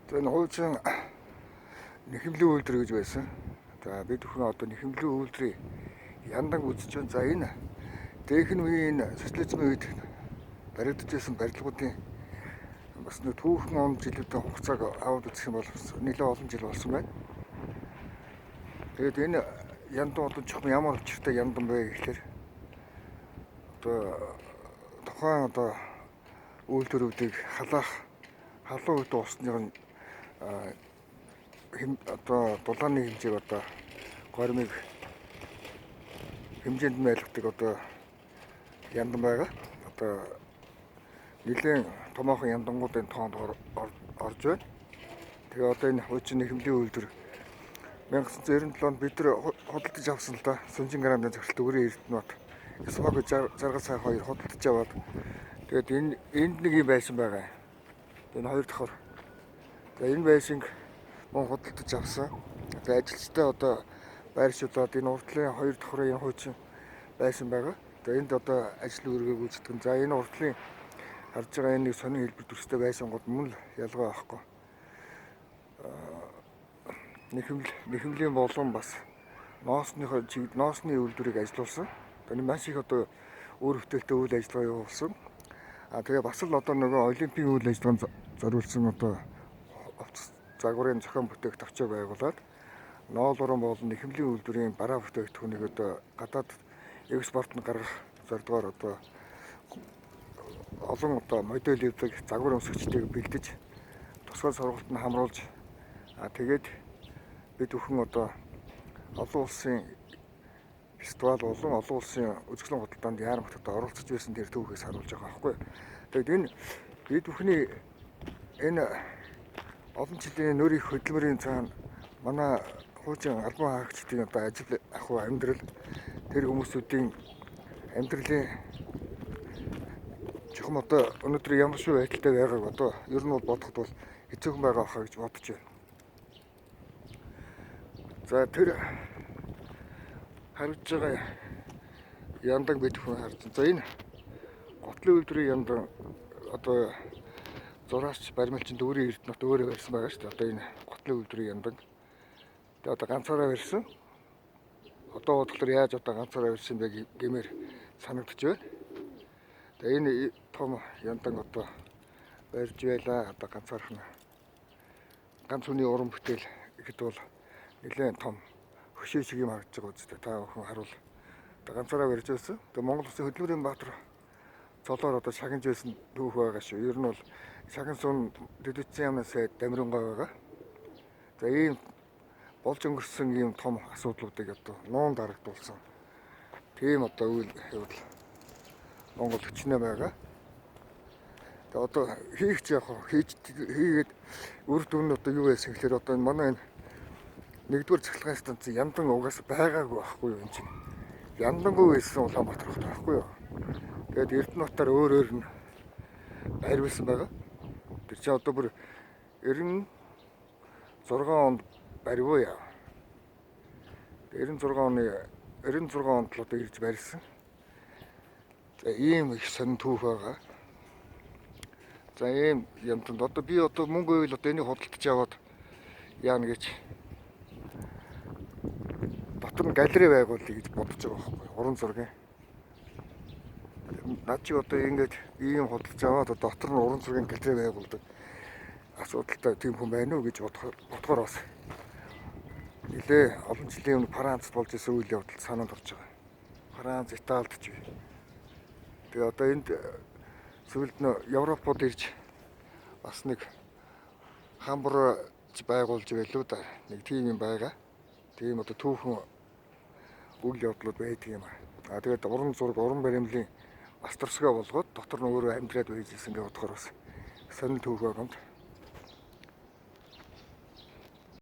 За энэ хуучин нэхэмлийн үйлдвэр гэж байсан. За бид бүхэн одоо нэхэмлийн үйлдвэрийг яндан үзэж байна. За энэ дээхэн үеийн социализмын үед баригдаж байсан барилгуудын бас нэг түүхэн он жилүүдийн хугацааг аваад үзэх юм бол нэлээд олон жил болсон байна. Тэгээд энэ яндан одоо чухам ямар учиртай яндан бэ гэхээр одоо тухайн одоо үйлдвэрүүдийг халуун үед усны одоо дулааны хэмжээг одоо гормыг хэмжээнд байлгадаг одоо яндан байгаа. Одоо нэлээд томоохон яндангуудын тоонд орж байна. Тэгээ одоо энэ хуучин нэхэмлийн үйлдвэр 1997 онд бид нар худалдаж авсан л да. Сүнжин грамын зохистой Өрийн Эрдэнэбат Исваг Жаргал сайн хоёр худалдаж аваад тэгээд энд нэг юм байсан байгаа. Энэ хоёр давхар. За энэ байшинг мөн худалдаж авсан. За ажилчтай одоо байршуулад энэ уртлын хоёр давхрын энэ хуучин байсан байгаа. За энд одоо ажил үүргээ гүйцэтгэн. За энэ уртлын харж байгаа энэ нэг сонин хэлбэр төрстэй байшингууд мөн л ялгаа авахгүй. Нэхэмлийн болон бас ноосны үйлдвэрийг ажилуулсан. Энэ маш их одоо өөр бүтээлтэй үйл ажиллагаа явуулсан. Тэгээ бас л одоо нөгөө олимпийн үйл ажиллагаанд зориулсан одоо загварын зохион бүтээх товчоо байгуулад ноолорон болон нэхэмлийн үйлдвэрийн бараа бүтээгдэхүүнийг одоо гадаад экспортод гаргах зорилгоор одоо олон одоо моделүүдийг загвар өмсгчдийг бэлдэж тусгай сургалтанд хамруулж тэгээд бид бүхэн одоо олон улсын фестивал болон олон улсын үзэсгэлэн худалдаанд яаран хотод оролцож байсан дээр түүхээс харуулж байгаа байхгүй. Тэгээд энэ бид бүхний энэ олон жилийн нөр их хөдөлмөрийн цаана манай хуучин албан хаагчдын одоо ажил ахуй амьдрал тэр хүмүүсүүдийн амьдралын чухам одоо өнөөдөр ямар шиг байдалтай байгааг одоо ер нь бол бодоход бол хэцүүхэн байгаа хаа гэж бодож байна. За тэр харж байгаа яндаг бид бүхэн харж байна. За энэ готлын үйлдвэрийн яндан одоо зураач баримлчин Өрийн Эрдэнэбат өөрөө барьсан байгаа шүү дээ. Одоо энэ готлын үйлдвэрийн яндан. Тэгээ одоо ганцаараа барьсан. Одоо бодлоор яаж одоо ганцаараа барьсан бэ гэмээр санагдаж байна. Тэгээ энэ том яндан одоо барьж байлаа. Одоо ганцаархан ганц хүний уран бүтээл ихэд бол нэлээд том хөшөө шиг юм харагдаж байгаа үстэй. Та бүхэн харуул. Одоо ганцаараа барьж байсан. Тэгээ Монгол Улсын хөдөлмөрийн баатар цолоор одоо шагнаж байсан түүх байгаа шүү. Ер нь бол шагнан суун дэдвчсэн яамнаас дамирангой байгаа. За ийм болж өнгөрсөн ийм том асуудлуудыг одоо нуун дарагдуулсан. Тийм одоо үйл явдал Монгол хүчнээ байгаа. Тэгээ одоо хийгээд үр дүн нь одоо юу байсан гэхээр одоо манай энэ нэгдүгээр цахилгаан станц яндан угаас байгаагүй байхгүй юу энэ чинь. Яндангүй байсан Улаанбаатар хот байхгүй юу. Тэгээд Эрдэнэбатаар өөр нь байрвсан байгаа. Тэр чинь одоо бүр 96 онд бариу яа. 96 онд л одоо ирж барьсан. За ийм их сонин түүх байгаа. За ийм юмтанд одоо би одоо мөнгө ийл одоо энийг худалдаж аваад яана гэж дотор нь галерей байгуулъя гэж бодож байгаа байхгүй. Уран зургийн. Наад чи одоо ингэж ийм худалдаж аваад дотор нь уран зургийн галерей байгуулдаг асуудалтай тийм хүн байна уу гэж бодохоор бас нэлээ олон жилийн өмнө Францд болж исэн үйл явдал санаанд орж байгаа. Франц, Италид ч бай. Тэгээ одоо энд сүүлд нь Европод ирж бас нэг хамбар байгуулж байлуу да. Нэг тийм юм байгаа. Тийм одоо түүхэн үйл явдлууд байдаг юм аа. Тэгээд уран зураг, уран баримлын астарсгаа болгоод дотор нь өөрөө амьдраад байж исэн гэж бодохоор бас сонир түүх байгаа юм.